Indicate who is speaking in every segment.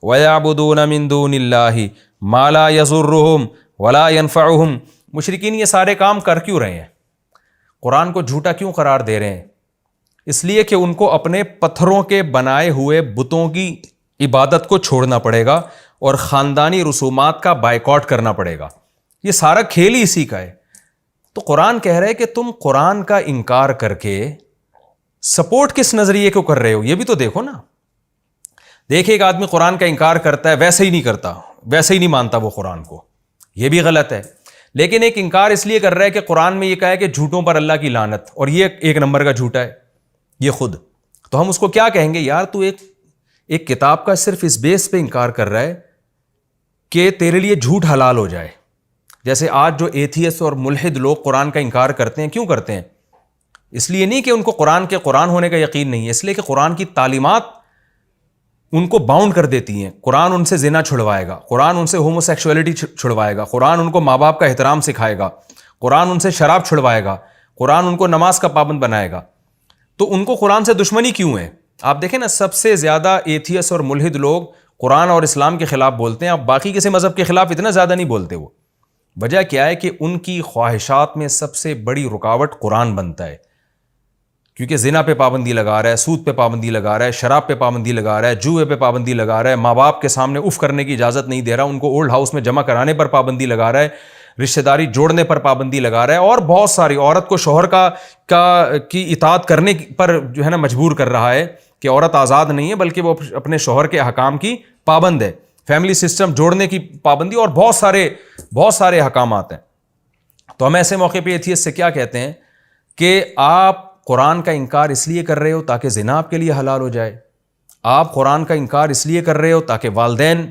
Speaker 1: وَيَعْبُدُونَ مِن دُونِ اللَّهِ مَا لَا يَضُرُّهُمْ وَلَا يَنفَعُهُمْ. مشرکین یہ سارے کام کر کیوں رہے ہیں؟ قرآن کو جھوٹا کیوں قرار دے رہے ہیں؟ اس لیے کہ ان کو اپنے پتھروں کے بنائے ہوئے بتوں کی عبادت کو چھوڑنا پڑے گا اور خاندانی رسومات کا بائیکاٹ کرنا پڑے گا. یہ سارا کھیل ہی اسی کا ہے. تو قرآن کہہ رہے کہ تم قرآن کا انکار کر کے سپورٹ کس نظریے کو کر رہے ہو؟ یہ بھی تو دیکھو نا. دیکھیں ایک آدمی قرآن کا انکار کرتا ہے، ویسے ہی نہیں کرتا، ویسے ہی نہیں مانتا وہ قرآن کو، یہ بھی غلط ہے. لیکن ایک انکار اس لیے کر رہا ہے کہ قرآن میں یہ کہا ہے کہ جھوٹوں پر اللہ کی لعنت، اور یہ ایک نمبر کا جھوٹا ہے یہ خود. تو ہم اس کو کیا کہیں گے؟ یار تو ایک کتاب کا صرف اس بیس پہ انکار کر رہا ہے کہ تیرے لیے جھوٹ حلال ہو جائے. جیسے آج جو ایتھیسٹ اور ملحد لوگ قرآن کا انکار کرتے ہیں، کیوں کرتے ہیں؟ اس لیے نہیں کہ ان کو قرآن کے قرآن ہونے کا یقین نہیں ہے، اس لیے کہ قرآن کی تعلیمات ان کو باؤنڈ کر دیتی ہیں. قرآن ان سے زنا چھڑوائے گا، قرآن ان سے ہومو سیکشولیٹی چھڑوائے گا، قرآن ان کو ماں باپ کا احترام سکھائے گا، قرآن ان سے شراب چھڑوائے گا، قرآن ان کو نماز کا پابند بنائے گا. تو ان کو قرآن سے دشمنی کیوں ہے؟ آپ دیکھیں نا، سب سے زیادہ ایتھیسٹ اور ملحد لوگ قرآن اور اسلام کے خلاف بولتے ہیں. آپ باقی کسی مذہب کے خلاف اتنا زیادہ نہیں بولتے. وہ وجہ کیا ہے کہ ان کی خواہشات میں سب سے بڑی رکاوٹ قرآن بنتا ہے. کیونکہ زنا پہ پابندی لگا رہا ہے، سود پہ پابندی لگا رہا ہے، شراب پہ پابندی لگا رہا ہے، جوئے پہ پابندی لگا رہا ہے، ماں باپ کے سامنے اف کرنے کی اجازت نہیں دے رہا، ان کو اولڈ ہاؤس میں جمع کرانے پر پابندی لگا رہا ہے، رشتہ داری جوڑنے پر پابندی لگا رہا ہے، اور بہت ساری عورت کو شوہر کی اطاعت کرنے پر جو ہے نا مجبور کر رہا ہے کہ عورت آزاد نہیں ہے بلکہ وہ اپنے شوہر کے احکام کی پابند ہے. فیملی سسٹم جوڑنے کی پابندی اور بہت سارے احکامات ہیں. تو ہم ایسے موقع پہ ایتھیسٹ سے کیا کہتے ہیں کہ آپ قرآن کا انکار اس لیے کر رہے ہو تاکہ زنا آپ کے لیے حلال ہو جائے. آپ قرآن کا انکار اس لیے کر رہے ہو تاکہ والدین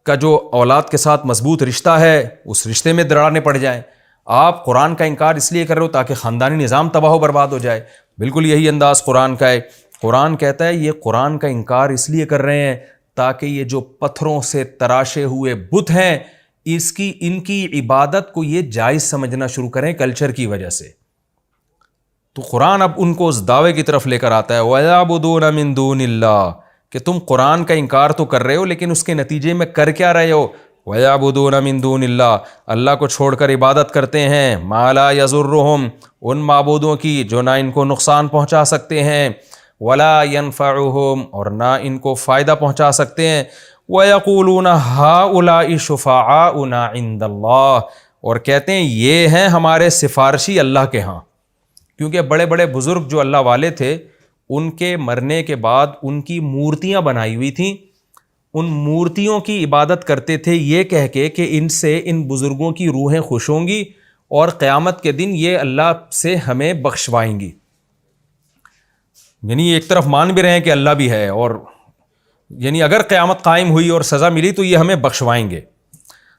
Speaker 1: کا جو اولاد کے ساتھ مضبوط رشتہ ہے اس رشتے میں دراڑیں پڑ جائیں. آپ قرآن کا انکار اس لیے کر رہے ہو تاکہ خاندانی نظام تباہ و برباد ہو جائے. بالکل یہی انداز قرآن کا ہے. قرآن کہتا ہے یہ قرآن کا انکار اس لیے کر رہے ہیں تاکہ یہ جو پتھروں سے تراشے ہوئے بت ہیں ان کی عبادت کو یہ جائز سمجھنا شروع کریں کلچر کی وجہ سے. تو قرآن اب ان کو اس دعوے کی طرف لے کر آتا ہے وَيَعْبُدُونَ مِن دُونِ اللَّهِ کہ تم قرآن کا انکار تو کر رہے ہو لیکن اس کے نتیجے میں کر کیا رہے ہو؟ وَيَعْبُدُونَ مِن دُونِ اللَّهِ اللہ کو چھوڑ کر عبادت کرتے ہیں مَا لَا يَضُرُّهُمْ ان معبودوں کی جو نہ ان کو نقصان پہنچا سکتے ہیں وَلَا يَنفَعُهُمْ اور نہ ان کو فائدہ پہنچا سکتے ہیں. وَيَقُولُونَ هَؤُلَاءِ شُفَعَاؤُنَا عِندَ اللَّهِ اور کہتے ہیں یہ ہیں ہمارے سفارشی اللہ کے ہاں. کیونکہ بڑے بڑے بزرگ جو اللہ والے تھے ان کے مرنے کے بعد ان کی مورتیاں بنائی ہوئی تھیں، ان مورتیوں کی عبادت کرتے تھے یہ کہہ کے کہ ان سے ان بزرگوں کی روحیں خوش ہوں گی اور قیامت کے دن یہ اللہ سے ہمیں بخشوائیں گی. یعنی ایک طرف مان بھی رہے ہیں کہ اللہ بھی ہے، اور یعنی اگر قیامت قائم ہوئی اور سزا ملی تو یہ ہمیں بخشوائیں گے.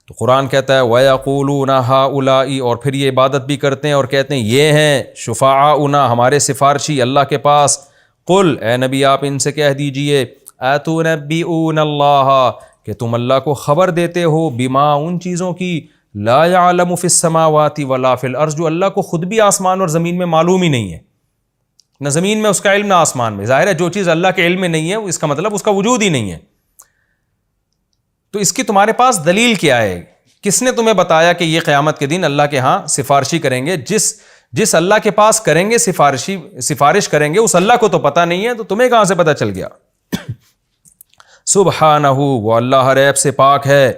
Speaker 1: تو قرآن کہتا ہے وَيَقُولُونَ هَؤُلَاءِ اور پھر یہ عبادت بھی کرتے ہیں اور کہتے ہیں یہ ہیں شفعاؤنا ہمارے سفارشی اللہ کے پاس. قل اے نبی آپ ان سے کہہ دیجئے أَتُنَبِّئُونَ اللَّهَ کہ تم اللہ کو خبر دیتے ہو بما ان چیزوں کی لا يعلم فی السماوات ولا فی الارض جو اللہ کو خود بھی آسمان اور زمین میں معلوم ہی نہیں ہے. نہ زمین میں اس کا علم نہ آسمان میں. ظاہر ہے جو چیز اللہ کے علم میں نہیں ہے اس کا مطلب اس کا وجود ہی نہیں ہے. تو اس کی تمہارے پاس دلیل کیا ہے؟ کس نے تمہیں بتایا کہ یہ قیامت کے دن اللہ کے ہاں سفارشی کریں گے؟ جس اللہ کے پاس کریں گے سفارش کریں گے اس اللہ کو تو پتہ نہیں ہے، تو تمہیں کہاں سے پتہ چل گیا؟ سبحانہ وہ اللہ ہر عیب سے پاک ہے،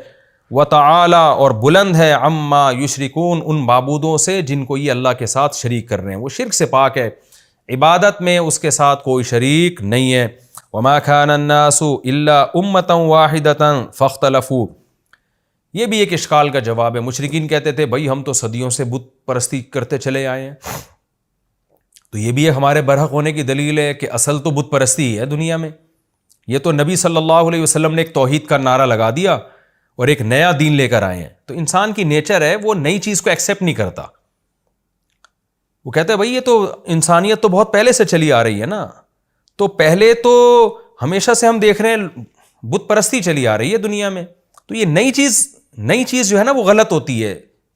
Speaker 1: وتعالی اور بلند ہے، عما یشرکون ان معبودوں سے جن کو یہ اللہ کے ساتھ شریک کر رہے ہیں. وہ شرک سے پاک ہے، عبادت میں اس کے ساتھ کوئی شریک نہیں ہے. وما كان الناس الا امة واحدة فاختلفوا یہ بھی ایک اشکال کا جواب ہے. مشرکین کہتے تھے بھائی ہم تو صدیوں سے بت پرستی کرتے چلے آئے ہیں، تو یہ بھی ہمارے برحق ہونے کی دلیل ہے کہ اصل تو بت پرستی ہے دنیا میں. یہ تو نبی صلی اللہ علیہ وسلم نے ایک توحید کا نعرہ لگا دیا اور ایک نیا دین لے کر آئے ہیں. تو انسان کی نیچر ہے وہ نئی چیز کو ایکسیپٹ نہیں کرتا. وہ کہتا ہے بھائی یہ تو انسانیت تو بہت پہلے سے چلی آ رہی ہے نا، تو پہلے تو ہمیشہ سے ہم دیکھ رہے ہیں بت پرستی چلی آ رہی ہے دنیا میں، تو یہ نئی چیز جو ہے نا وہ غلط ہوتی ہے،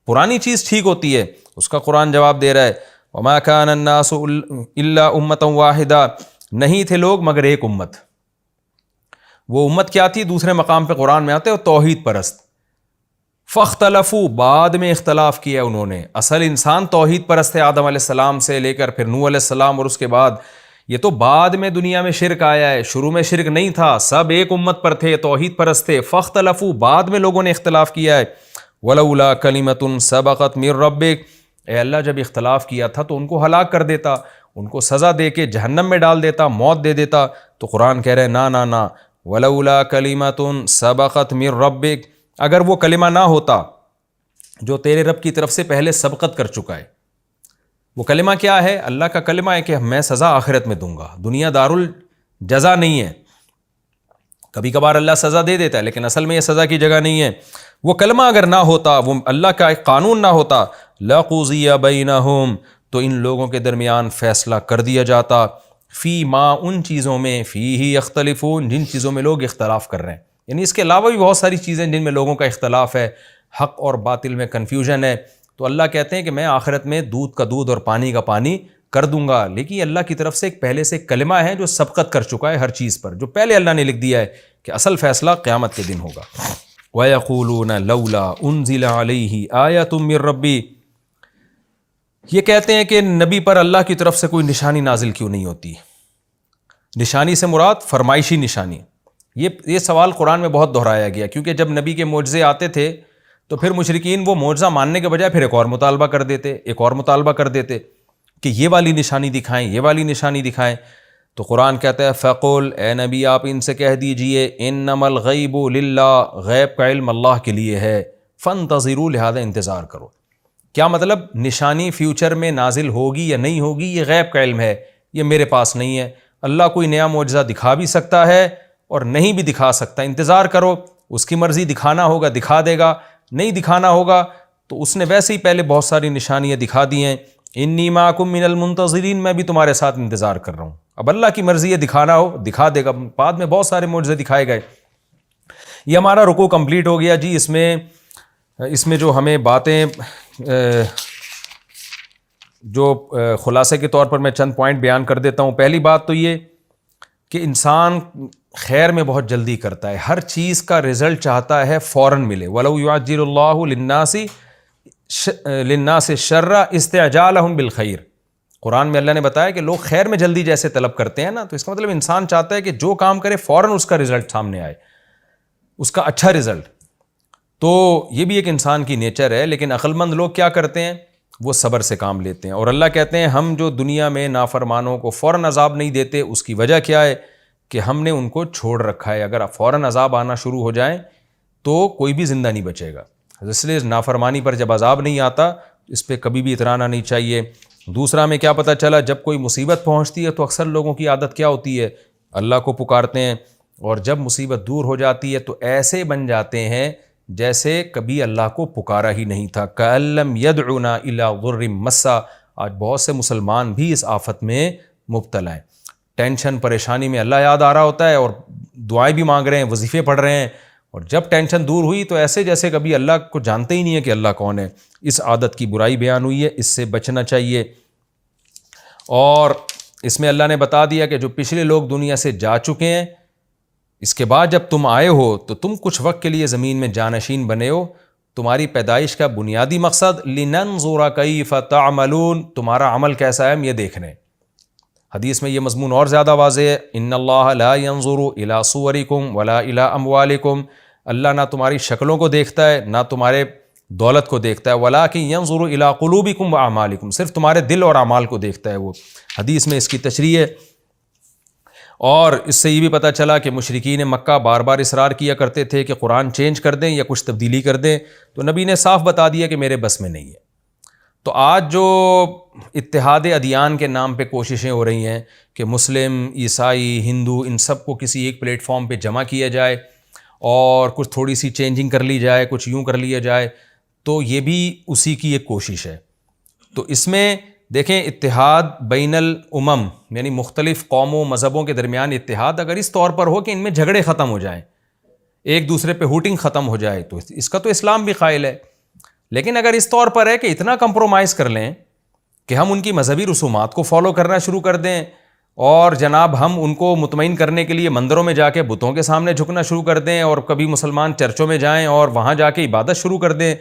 Speaker 1: پرانی چیز ٹھیک ہوتی ہے. اس کا قرآن جواب دے رہا ہے وما كان الناس الا امة واحدة نہیں تھے لوگ مگر ایک امت. وہ امت کیا تھی؟ دوسرے مقام پہ قرآن میں آتے ہیں توحید پرست. فاختلفوا، بعد میں اختلاف کیا انہوں نے. اصل انسان توحید پرست ہے آدم علیہ السلام سے لے کر پھر نوح علیہ السلام، اور اس کے بعد یہ تو بعد میں دنیا میں شرک آیا ہے. شروع میں شرک نہیں تھا، سب ایک امت پر تھے، توحید پرست تھے. فاختلفوا، بعد میں لوگوں نے اختلاف کیا ہے. ولولا کلمۃ سبقت من ربک، اے اللہ جب اختلاف کیا تھا تو ان کو ہلاک کر دیتا، ان کو سزا دے کے جہنم میں ڈال دیتا، موت دے دیتا. تو قرآن کہہ رہے ہیں نا نا نا، ولولا کلمۃ سبقت من ربک، اگر وہ کلمہ نہ ہوتا جو تیرے رب کی طرف سے پہلے سبقت کر چکا ہے. وہ کلمہ کیا ہے؟ اللہ کا کلمہ ہے کہ میں سزا آخرت میں دوں گا، دنیا دار الجزا نہیں ہے. کبھی کبھار اللہ سزا دے دیتا ہے لیکن اصل میں یہ سزا کی جگہ نہیں ہے. وہ کلمہ اگر نہ ہوتا، وہ اللہ کا ایک قانون نہ ہوتا، لَقُضِيَ بَيْنَهُمْ، تو ان لوگوں کے درمیان فیصلہ کر دیا جاتا. فی ما، ان چیزوں میں، فیہ یختلفون، جن چیزوں میں لوگ اختلاف کر رہے ہیں. یعنی اس کے علاوہ بھی بہت ساری چیزیں جن میں لوگوں کا اختلاف ہے، حق اور باطل میں کنفیوژن ہے. تو اللہ کہتے ہیں کہ میں آخرت میں دودھ کا دودھ اور پانی کا پانی کر دوں گا. لیکن یہ اللہ کی طرف سے ایک پہلے سے ایک کلمہ ہے جو سبقت کر چکا ہے ہر چیز پر، جو پہلے اللہ نے لکھ دیا ہے کہ اصل فیصلہ قیامت کے دن ہوگا. وَيَقُولُونَ لَوْلَا أُنزِلَ عَلَيْهِ آیَةٌ مِّن رَّبِّهِ، یہ کہتے ہیں کہ نبی پر اللہ کی طرف سے کوئی نشانی نازل کیوں نہیں ہوتی. نشانی سے مراد فرمائشی نشانی. یہ سوال قرآن میں بہت دہرایا گیا، کیونکہ جب نبی کے معجزے آتے تھے تو پھر مشرکین وہ معجزہ ماننے کے بجائے پھر ایک اور مطالبہ کر دیتے، ایک اور مطالبہ کر دیتے کہ یہ والی نشانی دکھائیں، یہ والی نشانی دکھائیں. تو قرآن کہتا ہے فَقُلْ، اے نبی آپ ان سے کہہ دیجئے اِنَّمَا الْغَيْبُ لِلَّهِ، غیب کا علم اللہ کے لیے ہے، فَانْتَظِرُوا، لہذا انتظار کرو. کیا مطلب؟ نشانی فیوچر میں نازل ہوگی یا نہیں ہوگی یہ غیب کا علم ہے، یہ میرے پاس نہیں ہے. اللہ کوئی نیا معجزہ دکھا بھی سکتا ہے اور نہیں بھی دکھا سکتا. انتظار کرو، اس کی مرضی، دکھانا ہوگا دکھا دے گا، نہیں دکھانا ہوگا تو اس نے ویسے ہی پہلے بہت ساری نشانیاں دکھا دی ہیں. انی معکم من المنتظرین، میں بھی تمہارے ساتھ انتظار کر رہا ہوں. اب اللہ کی مرضی ہے دکھانا ہو دکھا دے گا. بعد میں بہت سارے معجزے دکھائے گئے. یہ ہمارا رکوع کمپلیٹ ہو گیا جی. اس میں جو ہمیں باتیں جو خلاصے کے طور پر میں چند پوائنٹ بیان کر دیتا ہوں. پہلی بات تو یہ کہ انسان خیر میں بہت جلدی کرتا ہے، ہر چیز کا رزلٹ چاہتا ہے فوراً ملے. وَلَوْ يُعَجِّلُ اللَّهُ لِلنَّاسِ الشَّرَّ اسْتِعْجَالَهُم بِالْخَيْرِ. قرآن میں اللہ نے بتایا کہ لوگ خیر میں جلدی جیسے طلب کرتے ہیں نا، تو اس کا مطلب انسان چاہتا ہے کہ جو کام کرے فوراً اس کا رزلٹ سامنے آئے، اس کا اچھا رزلٹ. تو یہ بھی ایک انسان کی نیچر ہے. لیکن عقل مند لوگ کیا کرتے ہیں؟ وہ صبر سے کام لیتے ہیں. اور اللہ کہتے ہیں ہم جو دنیا میں نافرمانوں کو فوراً عذاب نہیں دیتے، اس کی وجہ کیا ہے؟ کہ ہم نے ان کو چھوڑ رکھا ہے. اگر فوراً عذاب آنا شروع ہو جائیں تو کوئی بھی زندہ نہیں بچے گا. اس لیے نافرمانی پر جب عذاب نہیں آتا اس پہ کبھی بھی اترانا نہیں چاہیے. دوسرا میں کیا پتہ چلا، جب کوئی مصیبت پہنچتی ہے تو اکثر لوگوں کی عادت کیا ہوتی ہے؟ اللہ کو پکارتے ہیں، اور جب مصیبت دور ہو جاتی ہے تو ایسے بن جاتے ہیں جیسے کبھی اللہ کو پکارا ہی نہیں تھا. کَأَن لَّمْ يَدْعُنَا إِلَىٰ ضُرٍّ مَّسَّا. آج بہت سے مسلمان بھی اس آفت میں مبتلا ہیں. ٹینشن پریشانی میں اللہ یاد آ رہا ہوتا ہے اور دعائیں بھی مانگ رہے ہیں، وظیفے پڑھ رہے ہیں، اور جب ٹینشن دور ہوئی تو ایسے جیسے کبھی اللہ کو جانتے ہی نہیں ہے کہ اللہ کون ہے. اس عادت کی برائی بیان ہوئی ہے، اس سے بچنا چاہیے. اور اس میں اللہ نے بتا دیا کہ جو پچھلے لوگ دنیا سے جا چکے ہیں، اس کے بعد جب تم آئے ہو تو تم کچھ وقت کے لیے زمین میں جانشین بنے ہو. تمہاری پیدائش کا بنیادی مقصد لِنَنظُرَ كَيْفَ تَعْمَلُونَ، تمہارا عمل کیسا ہے ہم یہ دیکھ رہے ہیں. حدیث میں یہ مضمون اور زیادہ واضح ہے، ان اللہ لا ينظر الى صورکم ولا الى اموالکم. اللہ نہ تمہاری شکلوں کو دیکھتا ہے نہ تمہارے دولت کو دیکھتا ہے، ولکن ينظر الى قلوبکم واعمالکم، صرف تمہارے دل اور اعمال کو دیکھتا ہے وہ. حدیث میں اس کی تشریح ہے. اور اس سے یہ بھی پتہ چلا کہ مشرکین مکہ بار بار اصرار کیا کرتے تھے کہ قرآن چینج کر دیں یا کچھ تبدیلی کر دیں، تو نبی نے صاف بتا دیا کہ میرے بس میں نہیں ہے. تو آج جو اتحاد ادیان کے نام پہ کوششیں ہو رہی ہیں کہ مسلم، عیسائی، ہندو، ان سب کو کسی ایک پلیٹ فارم پہ جمع کیا جائے اور کچھ تھوڑی سی چینجنگ کر لی جائے، کچھ یوں کر لیا جائے، تو یہ بھی اسی کی ایک کوشش ہے. تو اس میں دیکھیں اتحاد بین الامم، یعنی مختلف قوموں مذہبوں کے درمیان اتحاد اگر اس طور پر ہو کہ ان میں جھگڑے ختم ہو جائیں، ایک دوسرے پہ ہوٹنگ ختم ہو جائے، تو اس کا تو اسلام بھی قائل ہے. لیکن اگر اس طور پر ہے کہ اتنا کمپرومائز کر لیں کہ ہم ان کی مذہبی رسومات کو فالو کرنا شروع کر دیں اور جناب ہم ان کو مطمئن کرنے کے لیے مندروں میں جا کے بتوں کے سامنے جھکنا شروع کر دیں، اور کبھی مسلمان چرچوں میں جائیں اور وہاں جا کے عبادت شروع کر دیں،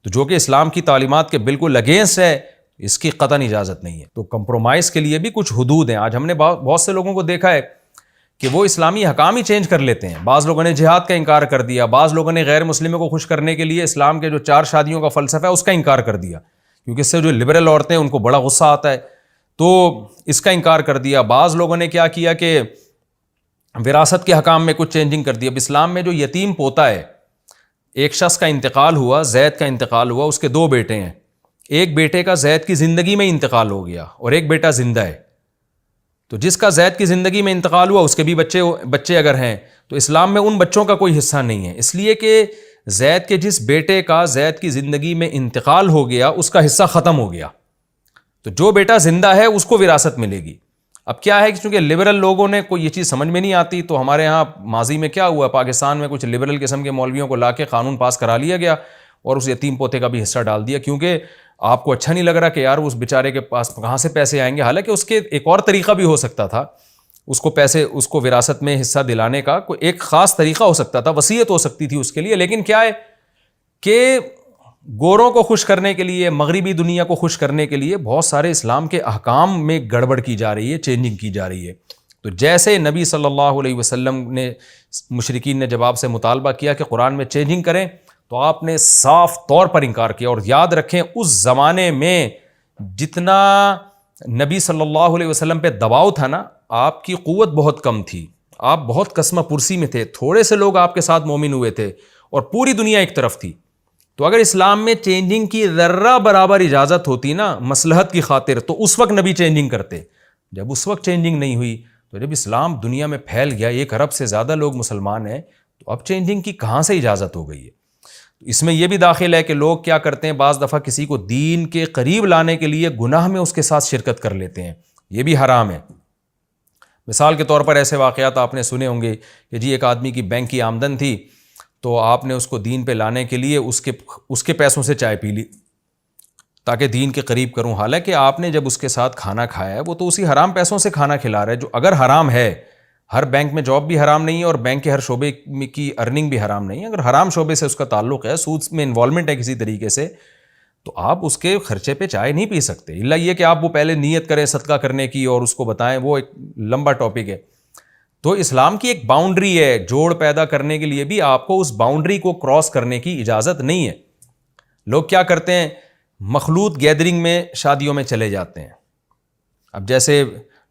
Speaker 1: تو جو کہ اسلام کی تعلیمات کے بالکل اگینسٹ ہے، اس کی قطعاً اجازت نہیں ہے۔ تو کمپرومائز کے لیے بھی کچھ حدود ہیں۔ آج ہم نے بہت سے لوگوں کو دیکھا ہے کہ وہ اسلامی حکام ہی چینج کر لیتے ہیں۔ بعض لوگوں نے جہاد کا انکار کر دیا، بعض لوگوں نے غیر مسلموں کو خوش کرنے کے لیے اسلام کے جو 4 شادیوں کا فلسفہ ہے اس کا انکار کر دیا، کیونکہ اس سے جو لبرل عورتیں ہیں ان کو بڑا غصہ آتا ہے، تو اس کا انکار کر دیا۔ بعض لوگوں نے کیا کیا کہ وراثت کے حکام میں کچھ چینجنگ کر دیا۔ اب اسلام میں جو یتیم پوتا ہے، ایک شخص کا انتقال ہوا، زید کا انتقال ہوا، اس کے 2 بیٹے ہیں، ایک بیٹے کا زید کی زندگی میں انتقال ہو گیا اور ایک بیٹا زندہ ہے، تو جس کا زید کی زندگی میں انتقال ہوا اس کے بھی بچے اگر ہیں تو اسلام میں ان بچوں کا کوئی حصہ نہیں ہے، اس لیے کہ زید کے جس بیٹے کا زید کی زندگی میں انتقال ہو گیا اس کا حصہ ختم ہو گیا، تو جو بیٹا زندہ ہے اس کو وراثت ملے گی۔ اب کیا ہے کہ چونکہ لبرل لوگوں نے کوئی یہ چیز سمجھ میں نہیں آتی، تو ہمارے ہاں ماضی میں کیا ہوا، پاکستان میں کچھ لبرل قسم کے مولویوں کو لا کے قانون پاس کرا لیا گیا اور اس یتیم پوتے کا بھی حصہ ڈال دیا، کیونکہ آپ کو اچھا نہیں لگ رہا کہ یار اس بیچارے کے پاس کہاں سے پیسے آئیں گے، حالانکہ اس کے ایک اور طریقہ بھی ہو سکتا تھا، اس کو وراثت میں حصہ دلانے کا کوئی ایک خاص طریقہ ہو سکتا تھا، وصیت ہو سکتی تھی اس کے لیے، لیکن کیا ہے کہ گوروں کو خوش کرنے کے لیے، مغربی دنیا کو خوش کرنے کے لیے بہت سارے اسلام کے احکام میں گڑبڑ کی جا رہی ہے، چینجنگ کی جا رہی ہے۔ تو جیسے نبی صلی اللہ علیہ وسلم نے مشرکین نے جب آپ سے مطالبہ کیا کہ قرآن میں چینجنگ کریں، تو آپ نے صاف طور پر انکار کیا۔ اور یاد رکھیں اس زمانے میں جتنا نبی صلی اللہ علیہ وسلم پہ دباؤ تھا نا، آپ کی قوت بہت کم تھی، آپ بہت کسمہ پرسی میں تھے، تھوڑے سے لوگ آپ کے ساتھ مومن ہوئے تھے اور پوری دنیا ایک طرف تھی۔ تو اگر اسلام میں چینجنگ کی ذرہ برابر اجازت ہوتی نا مصلحت کی خاطر، تو اس وقت نبی چینجنگ کرتے۔ جب اس وقت چینجنگ نہیں ہوئی، تو جب اسلام دنیا میں پھیل گیا، 1 ارب سے زیادہ لوگ مسلمان ہیں، تو اب چینجنگ کی کہاں سے اجازت ہو گئی ہے؟ اس میں یہ بھی داخل ہے کہ لوگ کیا کرتے ہیں، بعض دفعہ کسی کو دین کے قریب لانے کے لیے گناہ میں اس کے ساتھ شرکت کر لیتے ہیں، یہ بھی حرام ہے۔ مثال کے طور پر ایسے واقعات آپ نے سنے ہوں گے کہ جی ایک آدمی کی بینک کی آمدن تھی، تو آپ نے اس کو دین پہ لانے کے لیے اس کے پیسوں سے چائے پی لی تاکہ دین کے قریب کروں، حالانکہ آپ نے جب اس کے ساتھ کھانا کھایا ہے وہ تو اسی حرام پیسوں سے کھانا کھلا رہا ہے، جو اگر حرام ہے۔ ہر بینک میں جاب بھی حرام نہیں ہے اور بینک کے ہر شعبے کی ارننگ بھی حرام نہیں ہے، اگر حرام شعبے سے اس کا تعلق ہے، سود میں انوالومنٹ ہے کسی طریقے سے، تو آپ اس کے خرچے پہ چائے نہیں پی سکتے، الا یہ کہ آپ وہ پہلے نیت کریں صدقہ کرنے کی اور اس کو بتائیں، وہ ایک لمبا ٹاپک ہے۔ تو اسلام کی ایک باؤنڈری ہے، جوڑ پیدا کرنے کے لیے بھی آپ کو اس باؤنڈری کو کراس کرنے کی اجازت نہیں ہے۔ لوگ کیا کرتے ہیں، مخلوط گیدرنگ میں شادیوں میں چلے جاتے ہیں۔ اب جیسے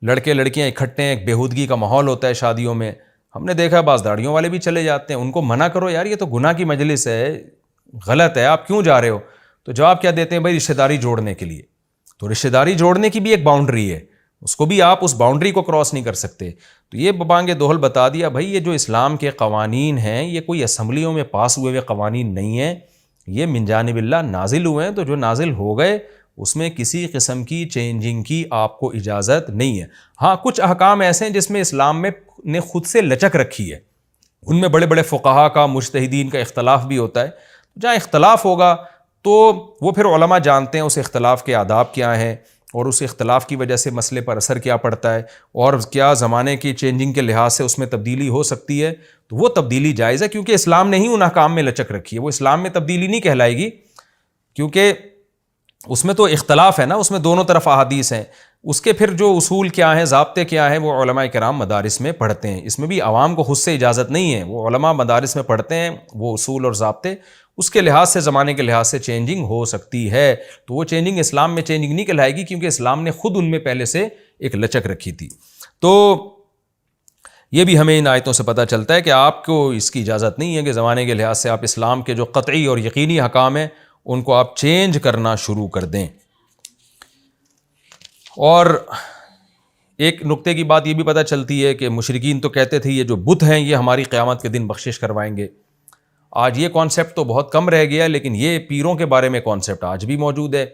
Speaker 1: لڑکے لڑکیاں اکٹھے ہیں، ایک بےہودگی کا ماحول ہوتا ہے شادیوں میں، ہم نے دیکھا بعض داڑھیوں والے بھی چلے جاتے ہیں، ان کو منع کرو یار یہ تو گناہ کی مجلس ہے، غلط ہے، آپ کیوں جا رہے ہو؟ تو جواب کیا دیتے ہیں، بھائی رشتہ داری جوڑنے کے لیے۔ تو رشتہ داری جوڑنے کی بھی ایک باؤنڈری ہے، اس کو بھی آپ اس باؤنڈری کو کراس نہیں کر سکتے۔ تو یہ ببانگ دوہل بتا دیا بھائی یہ جو اسلام کے قوانین ہیں یہ کوئی اسمبلیوں میں پاس ہوئے قوانین نہیں ہیں، یہ من جانب اللہ نازل ہوئے ہیں، تو جو نازل ہو گئے اس میں کسی قسم کی چینجنگ کی آپ کو اجازت نہیں ہے۔ ہاں کچھ احکام ایسے ہیں جس میں اسلام نے خود سے لچک رکھی ہے، ان میں بڑے بڑے فقہا کا، مجتہدین کا اختلاف بھی ہوتا ہے، جہاں اختلاف ہوگا تو وہ پھر علماء جانتے ہیں اس اختلاف کے آداب کیا ہیں اور اس اختلاف کی وجہ سے مسئلے پر اثر کیا پڑتا ہے اور کیا زمانے کی چینجنگ کے لحاظ سے اس میں تبدیلی ہو سکتی ہے، تو وہ تبدیلی جائز ہے، کیونکہ اسلام نے ہی ان احکام میں لچک رکھی ہے، وہ اسلام میں تبدیلی نہیں کہلائے گی، کیونکہ اس میں تو اختلاف ہے نا، اس میں دونوں طرف احادیث ہیں، اس کے پھر جو اصول کیا ہیں، ضابطے کیا ہیں، وہ علماء کرام مدارس میں پڑھتے ہیں، اس میں بھی عوام کو خود سے اجازت نہیں ہے، وہ علماء مدارس میں پڑھتے ہیں وہ اصول اور ضابطے، اس کے لحاظ سے زمانے کے لحاظ سے چینجنگ ہو سکتی ہے، تو وہ چینجنگ اسلام میں چینجنگ نہیں کہلائے گی، کیونکہ اسلام نے خود ان میں پہلے سے ایک لچک رکھی تھی۔ تو یہ بھی ہمیں ان آیتوں سے پتہ چلتا ہے کہ آپ کو اس کی اجازت نہیں ہے کہ زمانے کے لحاظ سے آپ اسلام کے جو قطعی اور یقینی حکام ہیں ان کو آپ چینج کرنا شروع کر دیں۔ اور ایک نقطے کی بات یہ بھی پتہ چلتی ہے کہ مشرکین تو کہتے تھے یہ جو بت ہیں یہ ہماری قیامت کے دن بخشش کروائیں گے، آج یہ کانسیپٹ تو بہت کم رہ گیا ہے، لیکن یہ پیروں کے بارے میں کانسیپٹ آج بھی موجود ہے،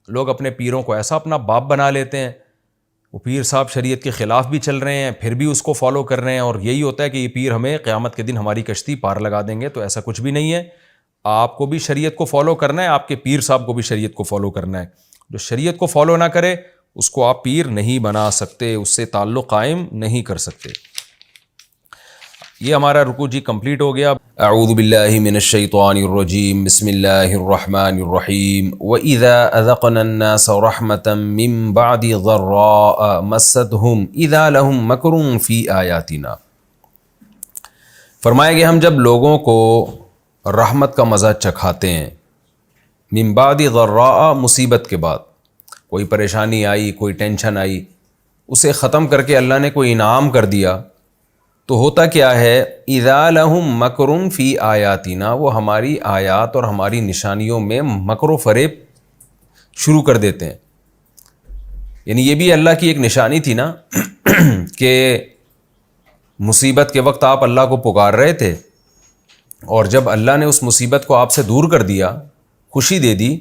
Speaker 1: لوگ اپنے پیروں کو ایسا اپنا باپ بنا لیتے ہیں، وہ پیر صاحب شریعت کے خلاف بھی چل رہے ہیں پھر بھی اس کو فالو کر رہے ہیں، اور یہی ہوتا ہے کہ یہ پیر ہمیں قیامت کے دن ہماری کشتی پار لگا دیں گے، تو ایسا کچھ بھی نہیں ہے، آپ کو بھی شریعت کو فالو کرنا ہے، آپ کے پیر صاحب کو بھی شریعت کو فالو کرنا ہے، جو شریعت کو فالو نہ کرے اس کو آپ پیر نہیں بنا سکتے، اس سے تعلق قائم نہیں کر سکتے۔ یہ ہمارا رکوع جی کمپلیٹ ہو گیا۔ اعوذ باللہ من الشیطان الرجیم، بسم اللہ الرحمن الرحیم۔ وَإِذَا أَذَقْنَا النَّاسَ رَحْمَةً مِّن بَعْدِ ضَرَّاءَ مَسَّتْهُمْ إِذَا لَهُم مَّكْرٌ فِي آیَاتِنَا۔ فرمایا کہ ہم جب لوگوں کو رحمت کا مزہ چکھاتے ہیں، من بعد ضراء، مصیبت کے بعد، کوئی پریشانی آئی، کوئی ٹینشن آئی، اسے ختم کر کے اللہ نے کوئی انعام کر دیا، تو ہوتا کیا ہے، اذا لہم مکر فی آیاتنا، وہ ہماری آیات اور ہماری نشانیوں میں مکر و فریب شروع کر دیتے ہیں۔ یعنی یہ بھی اللہ کی ایک نشانی تھی نا کہ مصیبت کے وقت آپ اللہ کو پکار رہے تھے، اور جب اللہ نے اس مصیبت کو آپ سے دور کر دیا، خوشی دے دی،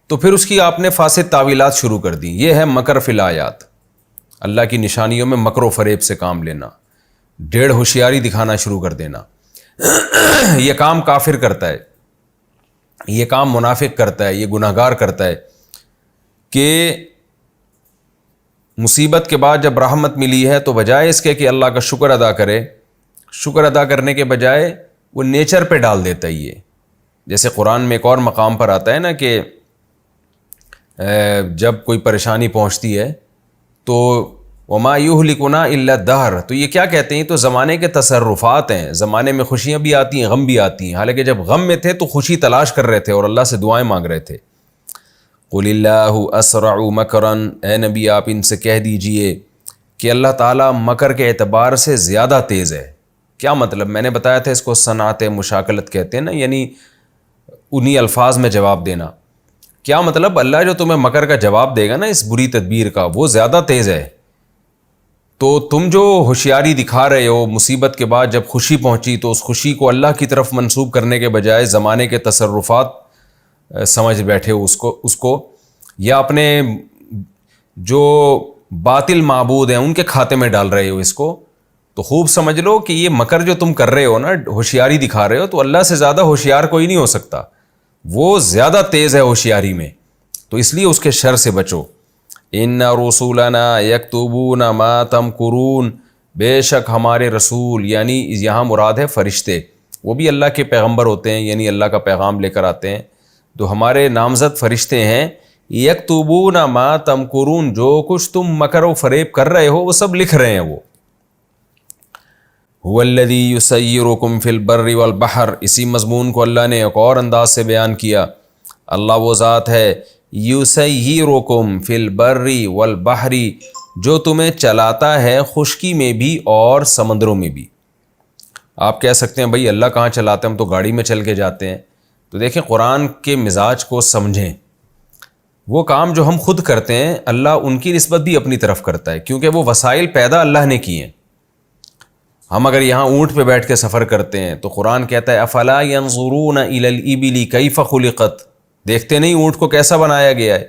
Speaker 1: تو پھر اس کی آپ نے فاسد تعویلات شروع کر دی۔ یہ ہے مکر فی الآیات، اللہ کی نشانیوں میں مکر و فریب سے کام لینا، ڈیڑھ ہوشیاری دکھانا شروع کر دینا۔ یہ کام کافر کرتا ہے، یہ کام منافق کرتا ہے، یہ گناہگار کرتا ہے کہ مصیبت کے بعد جب رحمت ملی ہے تو بجائے اس کے کہ اللہ کا شکر ادا کرے، شکر ادا کرنے کے بجائے وہ نیچر پہ ڈال دیتا ہے۔ یہ جیسے قرآن میں ایک اور مقام پر آتا ہے نا کہ جب کوئی پریشانی پہنچتی ہے تو وما یہلکنا الا الدہر، تو یہ کیا کہتے ہیں، تو زمانے کے تصرفات ہیں، زمانے میں خوشیاں بھی آتی ہیں، غم بھی آتی ہیں، حالانکہ جب غم میں تھے تو خوشی تلاش کر رہے تھے اور اللہ سے دعائیں مانگ رہے تھے۔ قل اللہ اسرع مکرا، اے نبی آپ ان سے کہہ دیجئے کہ اللہ تعالیٰ مکر کے اعتبار سے زیادہ تیز ہے۔ کیا مطلب؟ میں نے بتایا تھا اس کو صنعت مشاکلت کہتے ہیں نا، یعنی انہی الفاظ میں جواب دینا۔ کیا مطلب؟ اللہ جو تمہیں مکر کا جواب دے گا نا اس بری تدبیر کا، وہ زیادہ تیز ہے۔ تو تم جو ہوشیاری دکھا رہے ہو مصیبت کے بعد جب خوشی پہنچی، تو اس خوشی کو اللہ کی طرف منسوب کرنے کے بجائے زمانے کے تصرفات سمجھ بیٹھے ہو اس کو یا اپنے جو باطل معبود ہیں ان کے کھاتے میں ڈال رہے ہو اس کو، تو خوب سمجھ لو کہ یہ مکر جو تم کر رہے ہو نا، ہوشیاری دکھا رہے ہو، تو اللہ سے زیادہ ہوشیار کوئی نہیں ہو سکتا، وہ زیادہ تیز ہے ہوشیاری میں، تو اس لیے اس کے شر سے بچو۔ ان رسولنا یکتبون ما تمکرون، بے شک ہمارے رسول، یعنی یہاں مراد ہے فرشتے، وہ بھی اللہ کے پیغمبر ہوتے ہیں، یعنی اللہ کا پیغام لے کر آتے ہیں، تو ہمارے نامزد فرشتے ہیں، یکتبون ما تمکرون، جو کچھ تم مکر و فریب کر رہے ہو وہ سب لکھ رہے ہیں وہ۔ هو الذی یسیرکم فی البر والبحر، اسی مضمون کو اللہ نے ایک اور انداز سے بیان کیا۔ اللہ وہ ذات ہے یسیرکم فی البر والبحر، جو تمہیں چلاتا ہے خشکی میں بھی اور سمندروں میں بھی۔ آپ کہہ سکتے ہیں بھائی اللہ کہاں چلاتے ہیں، ہم تو گاڑی میں چل کے جاتے ہیں۔ تو دیکھیں قرآن کے مزاج کو سمجھیں، وہ کام جو ہم خود کرتے ہیں اللہ ان کی نسبت بھی اپنی طرف کرتا ہے، کیونکہ وہ وسائل پیدا اللہ نے کیے ہیں۔ ہم اگر یہاں اونٹ پہ بیٹھ کے سفر کرتے ہیں تو قرآن کہتا ہے افلا ینظرون الی الابل کیف خلقت، دیکھتے نہیں اونٹ کو کیسا بنایا گیا ہے۔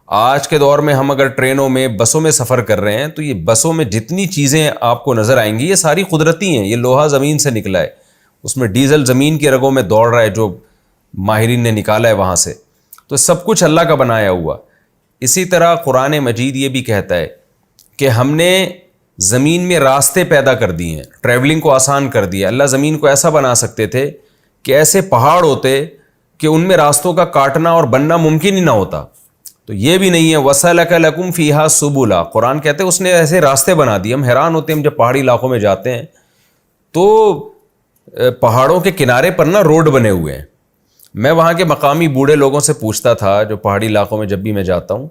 Speaker 1: آج کے دور میں ہم اگر ٹرینوں میں بسوں میں سفر کر رہے ہیں تو یہ بسوں میں جتنی چیزیں آپ کو نظر آئیں گی یہ ساری قدرتی ہیں، یہ لوہا زمین سے نکلا ہے، اس میں ڈیزل زمین کی رگوں میں دوڑ رہا ہے جو ماہرین نے نکالا ہے وہاں سے، تو سب کچھ اللہ کا بنایا ہوا۔ اسی طرح قرآن مجید یہ بھی کہتا ہے کہ ہم نے زمین میں راستے پیدا کر دیے ہیں، ٹریولنگ کو آسان کر دیا۔ اللہ زمین کو ایسا بنا سکتے تھے کہ ایسے پہاڑ ہوتے کہ ان میں راستوں کا کاٹنا اور بننا ممکن ہی نہ ہوتا، تو یہ بھی نہیں ہے۔ وَسَلَكَ لَكُمْ فِيهَا سُبُلًا، قرآن کہتے ہیں اس نے ایسے راستے بنا دیے۔ ہم حیران ہوتے ہیں ہم جب پہاڑی علاقوں میں جاتے ہیں تو پہاڑوں کے کنارے پر نا روڈ بنے ہوئے ہیں۔ میں وہاں کے مقامی بوڑھے لوگوں سے پوچھتا تھا جو پہاڑی علاقوں میں جب بھی میں جاتا ہوں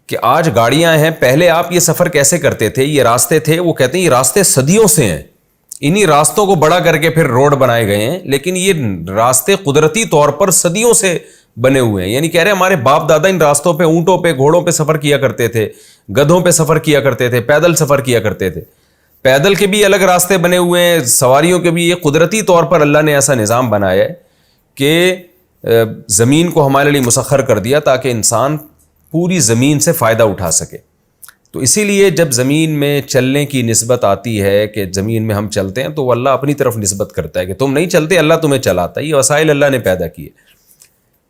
Speaker 1: کہ آج گاڑیاں ہیں، پہلے آپ یہ سفر کیسے کرتے تھے، یہ راستے تھے؟ وہ کہتے ہیں یہ راستے صدیوں سے ہیں، انہی راستوں کو بڑا کر کے پھر روڈ بنائے گئے ہیں، لیکن یہ راستے قدرتی طور پر صدیوں سے بنے ہوئے ہیں۔ یعنی کہہ رہے ہیں ہمارے باپ دادا ان راستوں پہ اونٹوں پہ گھوڑوں پہ سفر کیا کرتے تھے، گدھوں پہ سفر کیا کرتے تھے، پیدل سفر کیا کرتے تھے۔ پیدل کے بھی الگ راستے بنے ہوئے ہیں، سواریوں کے بھی۔ یہ قدرتی طور پر اللہ نے ایسا نظام بنایا ہے کہ زمین کو ہمارے لیے مسخر کر دیا تاکہ انسان پوری زمین سے فائدہ اٹھا سکے۔ تو اسی لیے جب زمین میں چلنے کی نسبت آتی ہے کہ زمین میں ہم چلتے ہیں تو وہ اللہ اپنی طرف نسبت کرتا ہے کہ تم نہیں چلتے، اللہ تمہیں چلاتا ہے، یہ وسائل اللہ نے پیدا کیے۔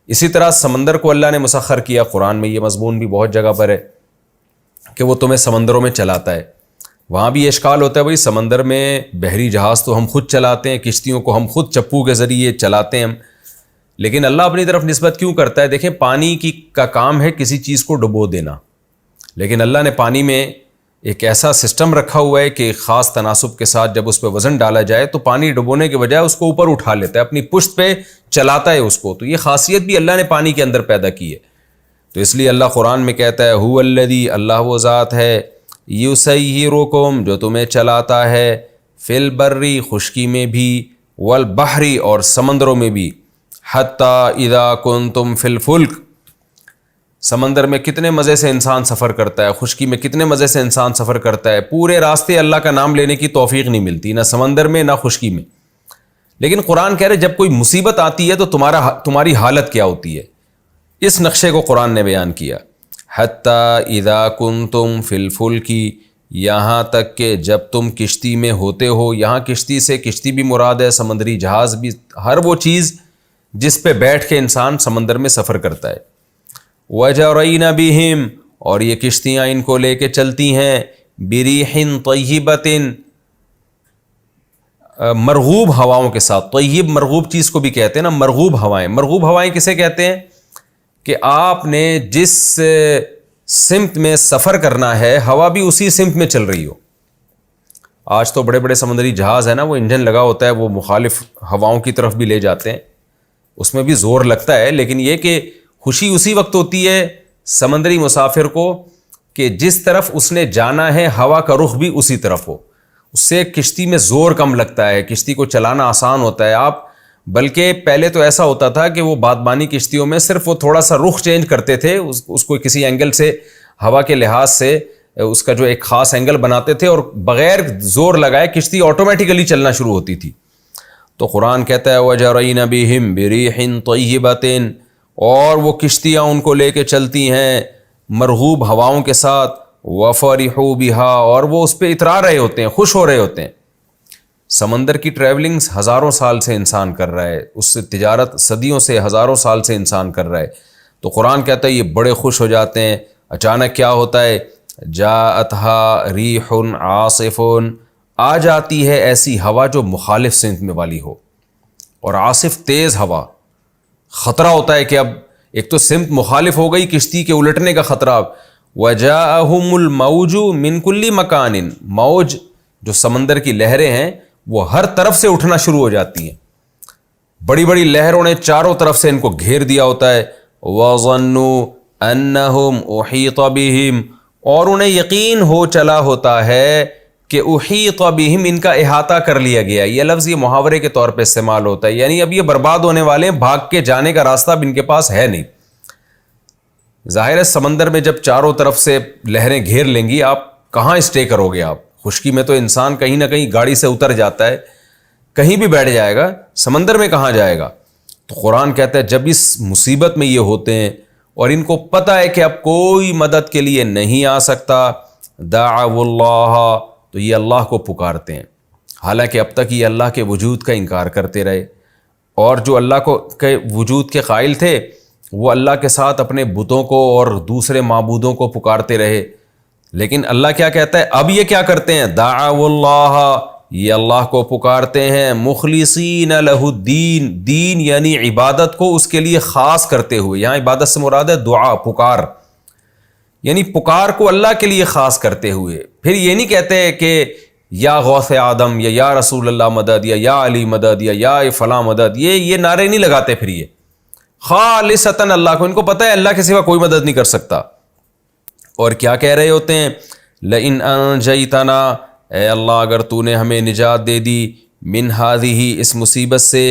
Speaker 1: اسی طرح سمندر کو اللہ نے مسخر کیا، قرآن میں یہ مضمون بھی بہت جگہ پر ہے کہ وہ تمہیں سمندروں میں چلاتا ہے. وہاں بھی اشکال ہوتا ہے بھائی سمندر میں بحری جہاز تو ہم خود چلاتے ہیں, کشتیوں کو ہم خود چپو کے ذریعے چلاتے ہیں ہم, لیکن اللہ اپنی طرف نسبت کیوں کرتا ہے؟ دیکھیں پانی کا کام ہے کسی چیز کو ڈبو دینا, لیکن اللہ نے پانی میں ایک ایسا سسٹم رکھا ہوا ہے کہ خاص تناسب کے ساتھ جب اس پہ وزن ڈالا جائے تو پانی ڈبونے کے بجائے اس کو اوپر اٹھا لیتا ہے, اپنی پشت پہ چلاتا ہے اس کو. تو یہ خاصیت بھی اللہ نے پانی کے اندر پیدا کی ہے. تو اس لیے اللہ قرآن میں کہتا ہے هو الذی, اللہ وہ ذات ہے, یسیرکم, جو تمہیں چلاتا ہے, فی البری, خشکی میں بھی, والبحری, اور سمندروں میں بھی, حتی اذا کنتم فی الفلک, سمندر میں کتنے مزے سے انسان سفر کرتا ہے, خشکی میں کتنے مزے سے انسان سفر کرتا ہے, پورے راستے اللہ کا نام لینے کی توفیق نہیں ملتی, نہ سمندر میں نہ خشکی میں. لیکن قرآن کہہ رہے جب کوئی مصیبت آتی ہے تو تمہاری حالت کیا ہوتی ہے, اس نقشے کو قرآن نے بیان کیا. حتی اذا کنتم فی الفلک, یہاں تک کہ جب تم کشتی میں ہوتے ہو. یہاں کشتی سے کشتی بھی مراد ہے, سمندری جہاز بھی, ہر وہ چیز جس پہ بیٹھ کے انسان سمندر میں سفر کرتا ہے. وَجَرَيْنَ بِهِمْ, اور یہ کشتیاں ان کو لے کے چلتی ہیں, بِرِيحٍ طَيِّبَةٍ, مرغوب ہواؤں کے ساتھ. طیب مرغوب چیز کو بھی کہتے ہیں نا, مرغوب ہوائیں. مرغوب ہوائیں کسے کہتے ہیں؟ کہ آپ نے جس سمت میں سفر کرنا ہے ہوا بھی اسی سمت میں چل رہی ہو. آج تو بڑے بڑے سمندری جہاز ہے نا, وہ انجن لگا ہوتا ہے, وہ مخالف ہواؤں کی طرف بھی لے جاتے ہیں, اس میں بھی زور لگتا ہے. لیکن یہ کہ خوشی اسی وقت ہوتی ہے سمندری مسافر کو کہ جس طرف اس نے جانا ہے ہوا کا رخ بھی اسی طرف ہو. اس سے کشتی میں زور کم لگتا ہے, کشتی کو چلانا آسان ہوتا ہے. آپ بلکہ پہلے تو ایسا ہوتا تھا کہ وہ بادبانی کشتیوں میں صرف وہ تھوڑا سا رخ چینج کرتے تھے, اس کو کسی اینگل سے ہوا کے لحاظ سے اس کا جو ایک خاص اینگل بناتے تھے, اور بغیر زور لگائے کشتی آٹومیٹیکلی چلنا شروع ہوتی تھی. تو قرآن کہتا ہے وَجَرَيْنَ بِهِمْ بِرِيحٍ طَيِّبَةٍ, اور وہ کشتیاں ان کو لے کے چلتی ہیں مرغوب ہواؤں کے ساتھ. وَفَرِحُوا بِهَا, اور وہ اس پہ اترا رہے ہوتے ہیں, خوش ہو رہے ہوتے ہیں. سمندر کی ٹریولنگ ہزاروں سال سے انسان کر رہا ہے, اس سے تجارت صدیوں سے, ہزاروں سال سے انسان کر رہا ہے. تو قرآن کہتا ہے یہ بڑے خوش ہو جاتے ہیں. اچانک کیا ہوتا ہے؟ جاءتها ریح عاصف, آ جاتی ہے ایسی ہوا جو مخالف سمت میں والی ہو. اور عاصف تیز ہوا, خطرہ ہوتا ہے کہ اب ایک تو سمت مخالف ہو گئی, کشتی کے الٹنے کا خطرہ. وجاءہم الموج من کل مکان, موج جو سمندر کی لہریں ہیں وہ ہر طرف سے اٹھنا شروع ہو جاتی ہیں. بڑی بڑی لہروں نے چاروں طرف سے ان کو گھیر دیا ہوتا ہے. وَظَنُّوا أَنَّهُمْ أُحِيطَ بِهِمْ, اور انہیں یقین ہو چلا ہوتا ہے کہ احیط بہم, ان کا احاطہ کر لیا گیا. یہ لفظ یہ محاورے کے طور پہ استعمال ہوتا ہے, یعنی اب یہ برباد ہونے والے ہیں, بھاگ کے جانے کا راستہ اب ان کے پاس ہے نہیں. ظاہر ہے سمندر میں جب چاروں طرف سے لہریں گھیر لیں گی, آپ کہاں اسٹے کرو گے؟ آپ خشکی میں تو انسان کہیں نہ کہیں گاڑی سے اتر جاتا ہے, کہیں بھی بیٹھ جائے گا, سمندر میں کہاں جائے گا؟ تو قرآن کہتا ہے جب اس مصیبت میں یہ ہوتے ہیں اور ان کو پتہ ہے کہ اب کوئی مدد کے لیے نہیں آ سکتا, دعوا اللہ, تو یہ اللہ کو پکارتے ہیں. حالانکہ اب تک یہ اللہ کے وجود کا انکار کرتے رہے, اور جو اللہ کو کے وجود کے قائل تھے وہ اللہ کے ساتھ اپنے بتوں کو اور دوسرے معبودوں کو پکارتے رہے. لیکن اللہ کیا کہتا ہے؟ اب یہ کیا کرتے ہیں؟ دعوا اللہ, یہ اللہ کو پکارتے ہیں, مخلصین لہ الدین, دین یعنی عبادت کو اس کے لیے خاص کرتے ہوئے. یہاں عبادت سے مراد ہے دعا, پکار, یعنی پکار کو اللہ کے لیے خاص کرتے ہوئے. پھر یہ نہیں کہتے کہ یا غوث آدم یا رسول اللہ مدد, یا علی مدد, یا فلاں مدد, یہ نعرے نہیں لگاتے. پھر یہ خالصتاً اللہ کو, ان کو پتہ ہے اللہ کے سوا کوئی مدد نہیں کر سکتا. اور کیا کہہ رہے ہوتے ہیں؟ لئن انجیتنا, اے اللہ اگر تو نے ہمیں نجات دے دی, من ہذہ, اس مصیبت سے,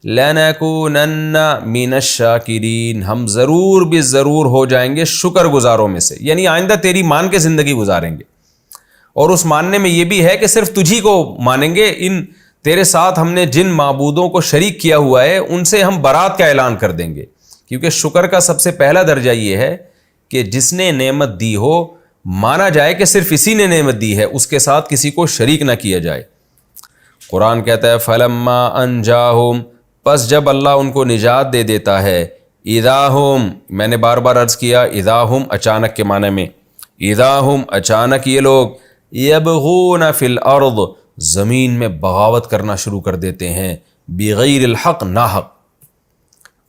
Speaker 1: لنکونن من الشاکرین, ہم ضرور بھی ضرور ہو جائیں گے شکر گزاروں میں سے. یعنی آئندہ تیری مان کے زندگی گزاریں گے, اور اس ماننے میں یہ بھی ہے کہ صرف تجھی کو مانیں گے. ان تیرے ساتھ ہم نے جن معبودوں کو شریک کیا ہوا ہے ان سے ہم برات کا اعلان کر دیں گے. کیونکہ شکر کا سب سے پہلا درجہ یہ ہے کہ جس نے نعمت دی ہو مانا جائے کہ صرف اسی نے نعمت دی ہے, اس کے ساتھ کسی کو شریک نہ کیا جائے. قرآن کہتا ہے فلما انجاہم, پس جب اللہ ان کو نجات دے دیتا ہے, اذا ہم, میں نے بار بار عرض کیا اذا ہم اچانک کے معنی میں, اذا ہم اچانک یہ لوگ یبغون فی الارض زمین میں بغاوت کرنا شروع کر دیتے ہیں، بغیر الحق ناحق۔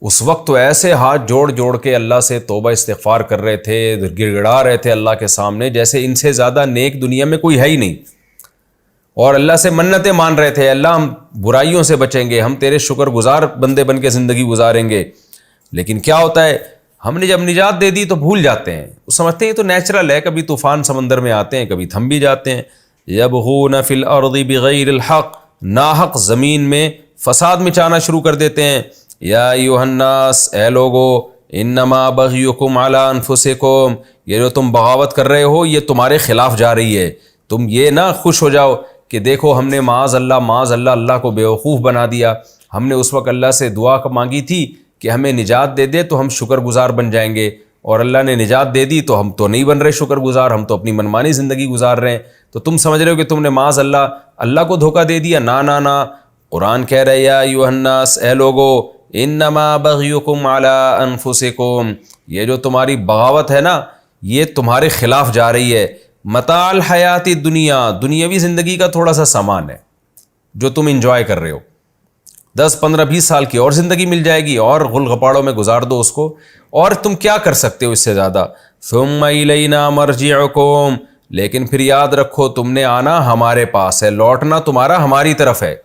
Speaker 1: اس وقت تو ایسے ہاتھ جوڑ جوڑ کے اللہ سے توبہ استغفار کر رہے تھے، گڑ گڑا رہے تھے اللہ کے سامنے جیسے ان سے زیادہ نیک دنیا میں کوئی ہے ہی نہیں، اور اللہ سے منتیں مان رہے تھے، اللہ ہم برائیوں سے بچیں گے، ہم تیرے شکر گزار بندے بن کے زندگی گزاریں گے۔ لیکن کیا ہوتا ہے، ہم نے جب نجات دے دی تو بھول جاتے ہیں، وہ سمجھتے ہیں تو نیچرل ہے، کبھی طوفان سمندر میں آتے ہیں، کبھی تھم بھی جاتے ہیں۔ یبغون فی الارض بغیر الحق، ناحق زمین میں فساد مچانا شروع کر دیتے ہیں۔ یا ایھا الناس، اے لوگو، انما بغیکم علی انفسکم، یہ جو تم بغاوت کر رہے ہو یہ تمہارے خلاف جا رہی ہے۔ تم یہ نہ خوش ہو جاؤ کہ دیکھو ہم نے معاذ اللہ اللہ کو بیوقوف بنا دیا، ہم نے اس وقت اللہ سے دعا مانگی تھی کہ ہمیں نجات دے دے تو ہم شکر گزار بن جائیں گے، اور اللہ نے نجات دے دی تو ہم تو نہیں بن رہے شکر گزار، ہم تو اپنی منمانی زندگی گزار رہے ہیں، تو تم سمجھ رہے ہو کہ تم نے معاذ اللہ کو دھوکہ دے دیا۔ نا قرآن کہہ رہے یا ایھا الناس، اے لوگو، انما بغیکم علی انفسکم، یہ جو تمہاری بغاوت ہے نا یہ تمہارے خلاف جا رہی ہے۔ متاع الحیات الدنیا، دنیاوی زندگی کا تھوڑا سا سامان ہے جو تم انجوائے کر رہے ہو، 10 15 20 سال کی اور زندگی مل جائے گی، اور غل غپاڑوں میں گزار دو اس کو، اور تم کیا کر سکتے ہو اس سے زیادہ۔ ثم الینا مرجعکم، لیکن پھر یاد رکھو تم نے آنا ہمارے پاس ہے، لوٹنا تمہارا ہماری طرف ہے۔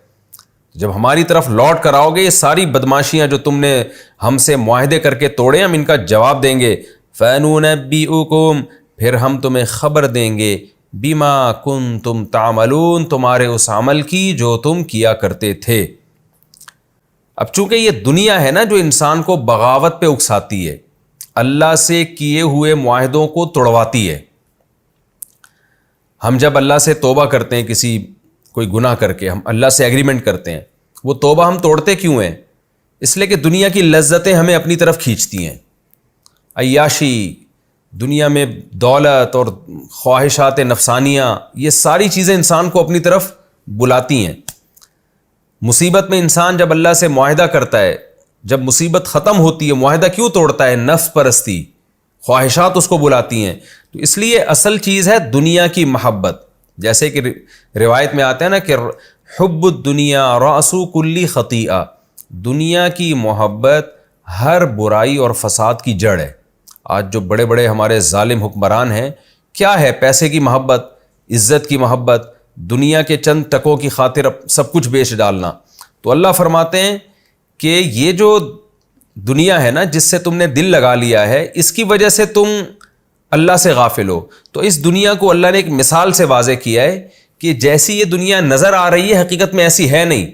Speaker 1: جب ہماری طرف لوٹ کر آؤ گے یہ ساری بدماشیاں جو تم نے ہم سے معاہدے کر کے توڑے ہم ان کا جواب دیں گے۔ فَنُنَبِّئُكُمْ، پھر ہم تمہیں خبر دیں گے، بِمَا كُنْتُمْ تَعْمَلُونَ، تمہارے اس عمل کی جو تم کیا کرتے تھے۔ اب چونکہ یہ دنیا ہے نا جو انسان کو بغاوت پہ اکساتی ہے، اللہ سے کیے ہوئے معاہدوں کو توڑواتی ہے۔ ہم جب اللہ سے توبہ کرتے ہیں کوئی گناہ کر کے، ہم اللہ سے ایگریمنٹ کرتے ہیں، وہ توبہ ہم توڑتے کیوں ہیں؟ اس لیے کہ دنیا کی لذتیں ہمیں اپنی طرف کھینچتی ہیں، عیاشی، دنیا میں دولت اور خواہشات نفسانیہ، یہ ساری چیزیں انسان کو اپنی طرف بلاتی ہیں۔ مصیبت میں انسان جب اللہ سے معاہدہ کرتا ہے، جب مصیبت ختم ہوتی ہے معاہدہ کیوں توڑتا ہے؟ نفس پرستی، خواہشات اس کو بلاتی ہیں۔ تو اس لیے اصل چیز ہے دنیا کی محبت، جیسے کہ روایت میں آتا ہے نا کہ حب الدنیا رأس کل خطیئہ، دنیا کی محبت ہر برائی اور فساد کی جڑ ہے۔ آج جو بڑے بڑے ہمارے ظالم حکمران ہیں، کیا ہے؟ پیسے کی محبت، عزت کی محبت، دنیا کے چند ٹکوں کی خاطر سب کچھ بیچ ڈالنا۔ تو اللہ فرماتے ہیں کہ یہ جو دنیا ہے نا جس سے تم نے دل لگا لیا ہے، اس کی وجہ سے تم اللہ سے غافل ہو۔ تو اس دنیا کو اللہ نے ایک مثال سے واضح کیا ہے کہ جیسی یہ دنیا نظر آ رہی ہے حقیقت میں ایسی ہے نہیں،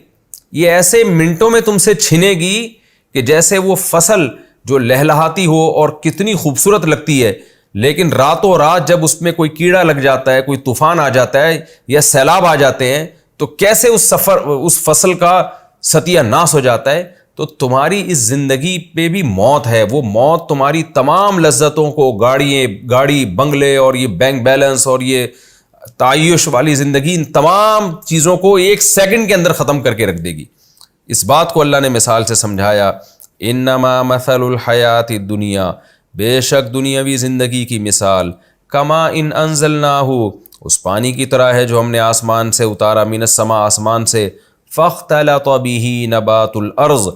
Speaker 1: یہ ایسے منٹوں میں تم سے چھنے گی کہ جیسے وہ فصل جو لہلہاتی ہو اور کتنی خوبصورت لگتی ہے، لیکن راتوں رات جب اس میں کوئی کیڑا لگ جاتا ہے، کوئی طوفان آ جاتا ہے یا سیلاب آ جاتے ہیں تو کیسے اس فصل کا ستیہ ناس ہو جاتا ہے۔ تو تمہاری اس زندگی پہ بھی موت ہے، وہ موت تمہاری تمام لذتوں کو، گاڑی بنگلے اور یہ بینک بیلنس اور یہ تعیش والی زندگی، ان تمام چیزوں کو ایک سیکنڈ کے اندر ختم کر کے رکھ دے گی۔ اس بات کو اللہ نے مثال سے سمجھایا، انما مثل الحیات الدنیا، بے شک دنیاوی زندگی کی مثال، کما ان انزلناہ، اس پانی کی طرح ہے جو ہم نے آسمان سے اتارا، من السماء، آسمان سے، فاختلط بہ نبات الارض،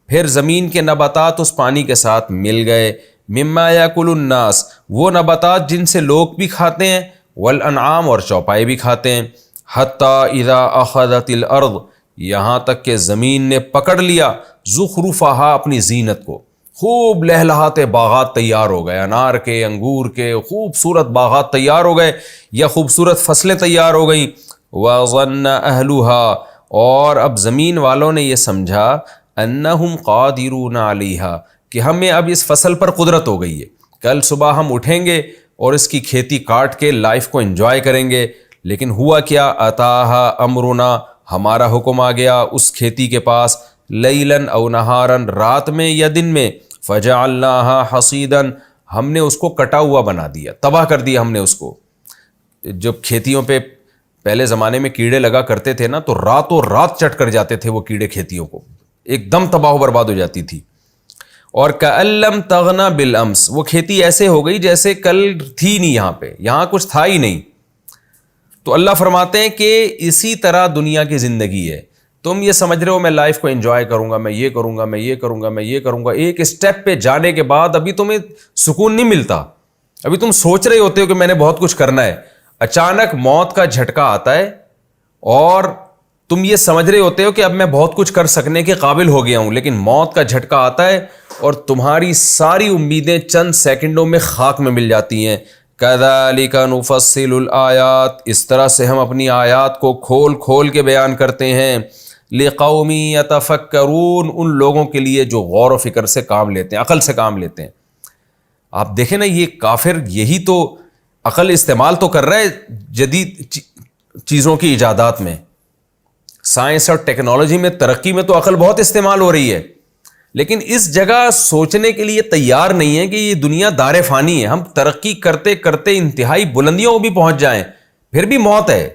Speaker 1: پھر زمین کے نباتات اس پانی کے ساتھ مل گئے، مما یاکل الناس، وہ نباتات جن سے لوگ بھی کھاتے ہیں، والانعام، اور چوپائے بھی کھاتے ہیں، حتی اذا اخذت الارض، یہاں تک کہ زمین نے پکڑ لیا، زخرفہا، اپنی زینت کو، خوب لہلہاتے باغات تیار ہو گئے، انار کے، انگور کے، خوبصورت باغات تیار ہو گئے یا خوبصورت فصلیں تیار ہو گئیں، وظن اہلہا، اور اب زمین والوں نے یہ سمجھا، انہم قادرون علیہا، کہ ہمیں اب اس فصل پر قدرت ہو گئی ہے، کل صبح ہم اٹھیں گے اور اس کی کھیتی کاٹ کے لائف کو انجوائے کریں گے۔ لیکن ہوا کیا؟ اتاہا امرنا، ہمارا حکم آ گیا اس کھیتی کے پاس، لیلاً او نہاراً، رات میں یا دن میں، فجعلناہا حصیداً، ہم نے اس کو کٹا ہوا بنا دیا، تباہ کر دیا ہم نے اس کو۔ جب کھیتیوں پہ پہلے زمانے میں کیڑے لگا کرتے تھے نا تو راتوں رات چٹ کر جاتے تھے وہ کیڑے کھیتیوں کو، ایک دم تباہ و برباد ہو جاتی تھی۔ اور کألم تغنا بالامس، وہ کھیتی ایسے ہو گئی جیسے کل تھی نہیں، یہاں پہ یہاں کچھ تھا ہی نہیں۔ تو اللہ فرماتے ہیں کہ اسی طرح دنیا کی زندگی ہے، تم یہ سمجھ رہے ہو میں لائف کو انجوائے کروں گا، میں یہ کروں گا، میں یہ کروں گا، میں یہ کروں گا، ایک اسٹیپ پہ جانے کے بعد ابھی تمہیں سکون نہیں ملتا، ابھی تم سوچ رہے ہوتے ہو کہ میں نے بہت کچھ کرنا ہے، اچانک موت کا جھٹکا آتا ہے اور تم یہ سمجھ رہے ہوتے ہو کہ اب میں بہت کچھ کر سکنے کے قابل ہو گیا ہوں، لیکن موت کا جھٹکا آتا ہے اور تمہاری ساری امیدیں چند سیکنڈوں میں خاک میں مل جاتی ہیں۔ کذالک نفصل الآیات، اس طرح سے ہم اپنی آیات کو کھول کھول کے بیان کرتے ہیں، لقوم یتفکرون، ان لوگوں کے لیے جو غور و فکر سے کام لیتے ہیں، عقل سے کام لیتے ہیں۔ آپ دیکھیں نا، یہ کافر یہی تو عقل استعمال تو کر رہا ہے جدید چیزوں کی ایجادات میں، سائنس اور ٹیکنالوجی میں ترقی میں تو عقل بہت استعمال ہو رہی ہے، لیکن اس جگہ سوچنے کے لیے تیار نہیں ہے کہ یہ دنیا دار فانی ہے، ہم ترقی کرتے کرتے انتہائی بلندیوں کو بھی پہنچ جائیں، پھر بھی موت ہے۔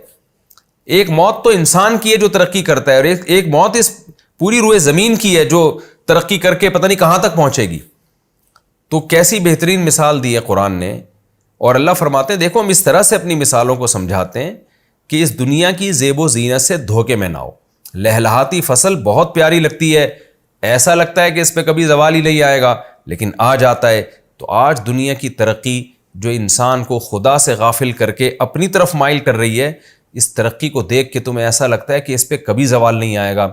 Speaker 1: ایک موت تو انسان کی ہے جو ترقی کرتا ہے، اور ایک موت اس پوری روئے زمین کی ہے جو ترقی کر کے پتہ نہیں کہاں تک پہنچے گی۔ تو کیسی بہترین مثال دی ہے قرآن نے، اور اللہ فرماتے ہیں دیکھو ہم اس طرح سے اپنی مثالوں کو سمجھاتے ہیں کہ اس دنیا کی زیب و زینت سے دھوکے میں نہ ہو۔ لہلہاتی فصل بہت پیاری لگتی ہے، ایسا لگتا ہے کہ اس پہ کبھی زوال ہی نہیں آئے گا، لیکن آ جاتا ہے۔ تو آج دنیا کی ترقی جو انسان کو خدا سے غافل کر کے اپنی طرف مائل کر رہی ہے، اس ترقی کو دیکھ کے تمہیں ایسا لگتا ہے کہ اس پہ کبھی زوال نہیں آئے گا،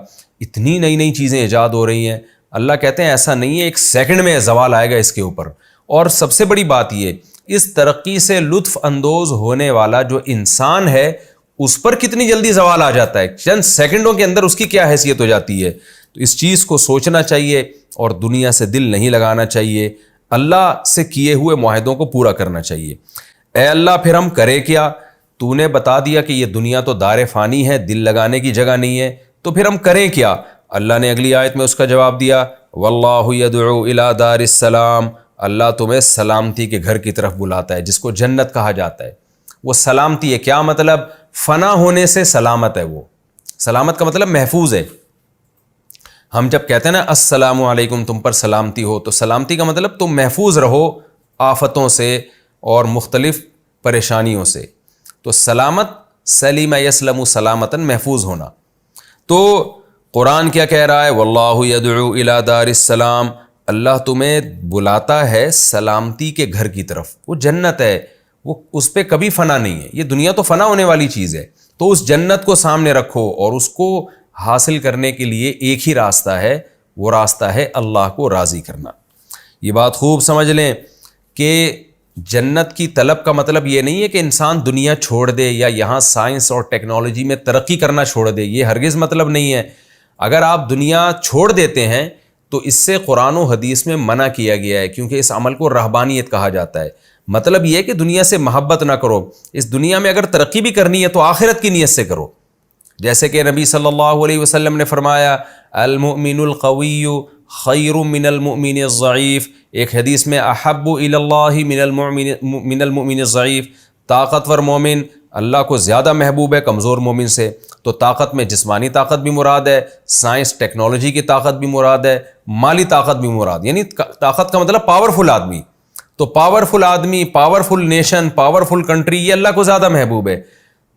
Speaker 1: اتنی نئی نئی چیزیں ایجاد ہو رہی ہیں۔ اللہ کہتے ہیں ایسا نہیں ہے، ایک سیکنڈ میں زوال آئے گا اس کے اوپر۔ اور سب سے بڑی بات یہ، اس ترقی سے لطف اندوز ہونے والا جو انسان ہے اس پر کتنی جلدی زوال آ جاتا ہے، چند سیکنڈوں کے اندر اس کی کیا حیثیت ہو جاتی ہے۔ تو اس چیز کو سوچنا چاہیے اور دنیا سے دل نہیں لگانا چاہیے، اللہ سے کیے ہوئے معاہدوں کو پورا کرنا چاہیے۔ اے اللہ پھر ہم کرے کیا؟ تو نے بتا دیا کہ یہ دنیا تو دار فانی ہے، دل لگانے کی جگہ نہیں ہے، تو پھر ہم کریں کیا؟ اللہ نے اگلی آیت میں اس کا جواب دیا، واللہ یدعو الی دار السلام، اللہ تمہیں سلامتی کے گھر کی طرف بلاتا ہے، جس کو جنت کہا جاتا ہے۔ وہ سلامتی ہے، کیا مطلب؟ فنا ہونے سے سلامت ہے، وہ سلامت کا مطلب محفوظ ہے۔ ہم جب کہتے ہیں نا السلام علیکم، تم پر سلامتی ہو، تو سلامتی کا مطلب تم محفوظ رہو آفتوں سے اور مختلف پریشانیوں سے۔ تو سلامت، سلیم یسلم سلامتاً، محفوظ ہونا۔ تو قرآن کیا کہہ رہا ہے؟ واللہ یدعو الی دار السلام، اللہ تمہیں بلاتا ہے سلامتی کے گھر کی طرف، وہ جنت ہے، وہ اس پہ کبھی فنا نہیں ہے، یہ دنیا تو فنا ہونے والی چیز ہے۔ تو اس جنت کو سامنے رکھو اور اس کو حاصل کرنے کے لیے ایک ہی راستہ ہے، وہ راستہ ہے اللہ کو راضی کرنا۔ یہ بات خوب سمجھ لیں کہ جنت کی طلب کا مطلب یہ نہیں ہے کہ انسان دنیا چھوڑ دے یا یہاں سائنس اور ٹیکنالوجی میں ترقی کرنا چھوڑ دے، یہ ہرگز مطلب نہیں ہے۔ اگر آپ دنیا چھوڑ دیتے ہیں تو اس سے قرآن و حدیث میں منع کیا گیا ہے، کیونکہ اس عمل کو رہبانیت کہا جاتا ہے۔ مطلب یہ ہے کہ دنیا سے محبت نہ کرو، اس دنیا میں اگر ترقی بھی کرنی ہے تو آخرت کی نیت سے کرو، جیسے کہ نبی صلی اللہ علیہ وسلم نے فرمایا المؤمن القوی خیر من المؤمن الضعیف، ایک حدیث میں احب الی اللہ من المؤمن الضعیف، طاقتور مومن اللہ کو زیادہ محبوب ہے کمزور مومن سے۔ تو طاقت میں جسمانی طاقت بھی مراد ہے، سائنس ٹیکنالوجی کی طاقت بھی مراد ہے، مالی طاقت بھی مراد، یعنی طاقت کا مطلب پاورفل آدمی۔ تو پاورفل آدمی، پاورفل نیشن، پاورفل کنٹری، یہ اللہ کو زیادہ محبوب ہے،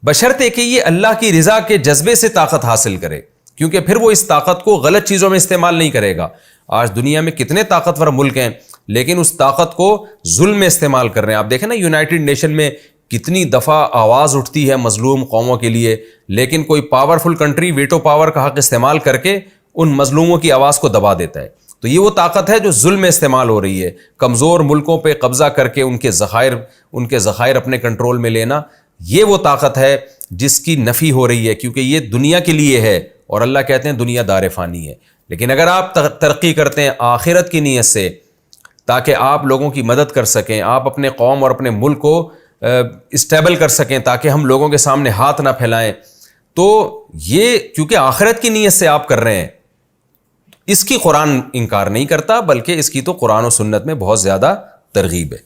Speaker 1: بشرطے کہ یہ اللہ کی رضا کے جذبے سے طاقت حاصل کرے، کیونکہ پھر وہ اس طاقت کو غلط چیزوں میں استعمال نہیں کرے گا۔ آج دنیا میں کتنے طاقتور ملک ہیں لیکن اس طاقت کو ظلم میں استعمال کر رہے ہیں۔ آپ دیکھیں نا یونائٹڈ نیشن میں کتنی دفعہ آواز اٹھتی ہے مظلوم قوموں کے لیے، لیکن کوئی پاورفل کنٹری ویٹو پاور کا حق استعمال کر کے ان مظلوموں کی آواز کو دبا دیتا ہے۔ تو یہ وہ طاقت ہے جو ظلم میں استعمال ہو رہی ہے، کمزور ملکوں پہ قبضہ کر کے ان کے ذخائر اپنے کنٹرول میں لینا، یہ وہ طاقت ہے جس کی نفی ہو رہی ہے، کیونکہ یہ دنیا کے لیے ہے اور اللہ کہتے ہیں دنیا دار فانی ہے۔ لیکن اگر آپ ترقی کرتے ہیں آخرت کی نیت سے تاکہ آپ لوگوں کی مدد کر سکیں، آپ اپنے قوم اور اپنے ملک کو اسٹیبل کر سکیں تاکہ ہم لوگوں کے سامنے ہاتھ نہ پھیلائیں، تو یہ کیونکہ آخرت کی نیت سے آپ کر رہے ہیں، اس کی قرآن انکار نہیں کرتا، بلکہ اس کی تو قرآن و سنت میں بہت زیادہ ترغیب ہے۔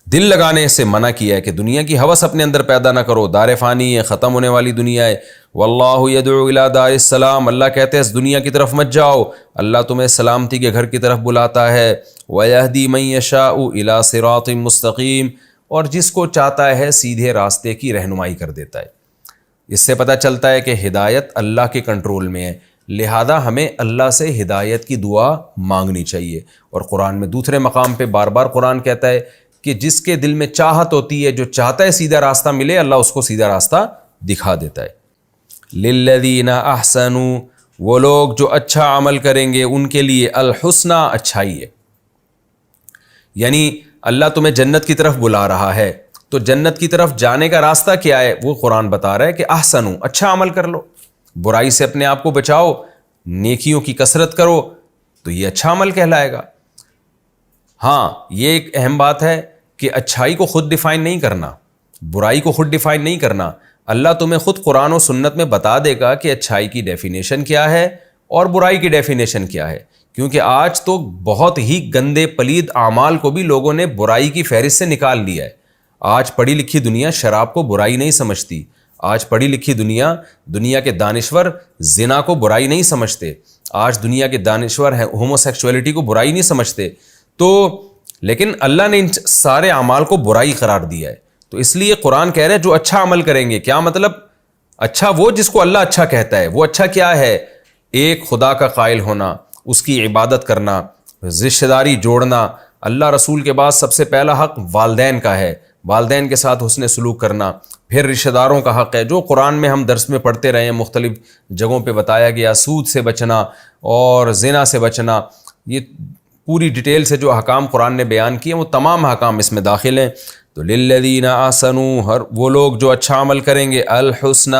Speaker 1: دل لگانے سے منع کیا ہے کہ دنیا کی ہوس اپنے اندر پیدا نہ کرو، دار فانی ہے، ختم ہونے والی دنیا ہے۔ واللہ یدعو الی دار السلام، اللہ کہتے ہیں اس دنیا کی طرف مت جاؤ، اللہ تمہیں سلامتی کے گھر کی طرف بلاتا ہے۔ ویہدی من یشاء الی صراط مستقیم، اور جس کو چاہتا ہے سیدھے راستے کی رہنمائی کر دیتا ہے۔ اس سے پتہ چلتا ہے کہ ہدایت اللہ کے کنٹرول میں ہے، لہذا ہمیں اللہ سے ہدایت کی دعا مانگنی چاہیے۔ اور قرآن میں دوسرے مقام پہ بار بار قرآن کہتا ہے کہ جس کے دل میں چاہت ہوتی ہے، جو چاہتا ہے سیدھا راستہ ملے، اللہ اس کو سیدھا راستہ دکھا دیتا ہے۔ للذین احسنوا، وہ لوگ جو اچھا عمل کریں گے ان کے لیے الحسنی، اچھائی ہے۔ یعنی اللہ تمہیں جنت کی طرف بلا رہا ہے، تو جنت کی طرف جانے کا راستہ کیا ہے؟ وہ قرآن بتا رہا ہے کہ احسنوا، اچھا عمل کر لو، برائی سے اپنے آپ کو بچاؤ، نیکیوں کی کثرت کرو، تو یہ اچھا عمل کہلائے گا۔ ہاں، یہ ایک اہم بات ہے کہ اچھائی کو خود ڈیفائن نہیں کرنا، برائی کو خود ڈیفائن نہیں کرنا۔ اللہ تمہیں خود قرآن و سنت میں بتا دے گا کہ اچھائی کی ڈیفینیشن کیا ہے اور برائی کی ڈیفینیشن کیا ہے، کیونکہ آج تو بہت ہی گندے پلید اعمال کو بھی لوگوں نے برائی کی فہرست سے نکال لیا ہے۔ آج پڑھی لکھی دنیا شراب کو برائی نہیں سمجھتی، آج پڑھی لکھی دنیا کے دانشور زنا کو برائی نہیں سمجھتے، آج دنیا کے دانشور ہومو سیکشولیٹی کو برائی نہیں سمجھتے، تو لیکن اللہ نے ان سارے اعمال کو برائی قرار دیا ہے۔ تو اس لیے قرآن کہہ رہے ہیں جو اچھا عمل کریں گے، کیا مطلب؟ اچھا وہ جس کو اللہ اچھا کہتا ہے۔ وہ اچھا کیا ہے؟ ایک خدا کا قائل ہونا، اس کی عبادت کرنا، رشتہ داری جوڑنا۔ اللہ رسول کے بعد سب سے پہلا حق والدین کا ہے، والدین کے ساتھ حسن سلوک کرنا، پھر رشتہ داروں کا حق ہے، جو قرآن میں ہم درس میں پڑھتے رہے ہیں، مختلف جگہوں پہ بتایا گیا، سود سے بچنا اور زنا سے بچنا، یہ پوری ڈیٹیل سے جو احکام قرآن نے بیان کیے وہ تمام احکام اس میں داخل ہیں۔ تو للذین احسنوا، وہ لوگ جو اچھا عمل کریں گے، الحسنی،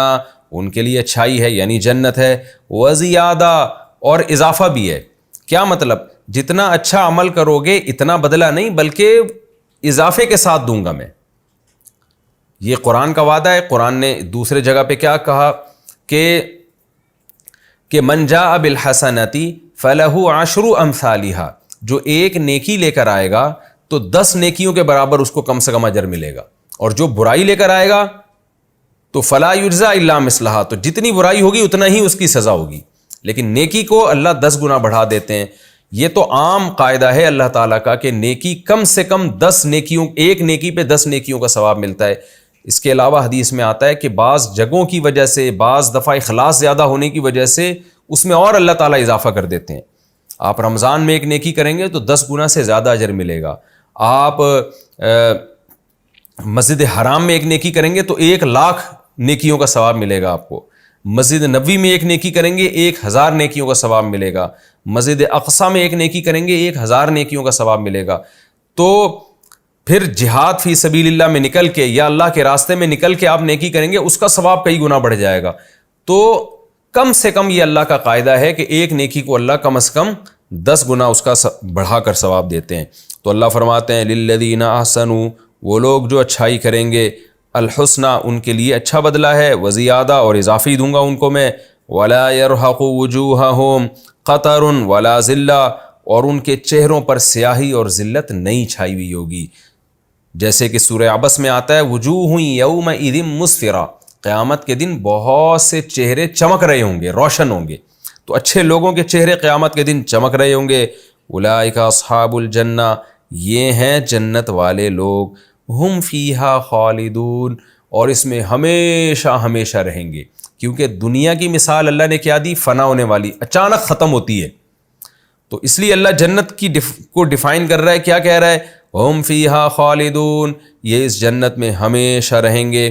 Speaker 1: ان کے لیے اچھائی ہے یعنی جنت ہے، وزیادہ، اور اضافہ بھی ہے۔ کیا مطلب؟ جتنا اچھا عمل کرو گے اتنا بدلہ نہیں بلکہ اضافے کے ساتھ دوں گا میں، یہ قرآن کا وعدہ ہے۔ قرآن نے دوسرے جگہ پہ کیا کہا کہ من جاء بالحسنۃ فلہ عشر امثالھا، جو ایک نیکی لے کر آئے گا تو 10 نیکیوں کے برابر اس کو کم سے کم اجر ملے گا، اور جو برائی لے کر آئے گا تو فلا یجزی الا مثلھا، تو جتنی برائی ہوگی اتنا ہی اس کی سزا ہوگی، لیکن نیکی کو اللہ 10 گنا بڑھا دیتے ہیں۔ یہ تو عام قاعدہ ہے اللہ تعالیٰ کا کہ نیکی کم سے کم 10 نیکیوں، ایک نیکی پہ 10 نیکیوں کا ثواب ملتا ہے۔ اس کے علاوہ حدیث میں آتا ہے کہ بعض جگہوں کی وجہ سے، بعض دفعہ اخلاص زیادہ ہونے کی وجہ سے اس میں اور اللہ تعالیٰ اضافہ کر دیتے ہیں۔ آپ رمضان میں ایک نیکی کریں گے تو 10 گنا سے زیادہ اجر ملے گا، آپ مسجد حرام میں ایک نیکی کریں گے تو 1,00,000 نیکیوں کا ثواب ملے گا آپ کو، مسجد نبوی میں ایک نیکی کریں گے 1,000 نیکیوں کا ثواب ملے گا، مسجد اقصیٰ میں ایک نیکی کریں گے 1,000 نیکیوں کا ثواب ملے گا۔ تو پھر جہاد فی سبیل اللہ میں نکل کے یا اللہ کے راستے میں نکل کے آپ نیکی کریں گے، اس کا ثواب کئی گنا بڑھ جائے گا۔ تو کم سے کم یہ اللہ کا قاعدہ ہے کہ ایک نیکی کو اللہ کم از کم 10 گنا اس کا بڑھا کر ثواب دیتے ہیں۔ تو اللہ فرماتے ہیں للذین احسنوا، وہ لوگ جو اچھائی کریں گے، الحسنی، ان کے لیے اچھا بدلہ ہے، وزیادہ، اور اضافی دوں گا ان کو میں، ولا يرهق وجوہہم قطر ولا ذلہ، اور ان کے چہروں پر سیاہی اور ذلت نہیں چھائی ہوئی ہوگی، جیسے کہ سورہ عبس میں آتا ہے وجوہ یومئذ مسفرہ، قیامت کے دن بہت سے چہرے چمک رہے ہوں گے، روشن ہوں گے۔ تو اچھے لوگوں کے چہرے قیامت کے دن چمک رہے ہوں گے۔ اولئک اصحاب الجنہ، یہ ہیں جنت والے لوگ، ہم فیہا خالدون، اور اس میں ہمیشہ ہمیشہ رہیں گے، کیونکہ دنیا کی مثال اللہ نے کیا دی؟ فنا ہونے والی، اچانک ختم ہوتی ہے۔ تو اس لیے اللہ جنت کی کو ڈیفائن کر رہا ہے، کیا کہہ رہا ہے؟ ہم فیہا خالدون، یہ اس جنت میں ہمیشہ رہیں گے،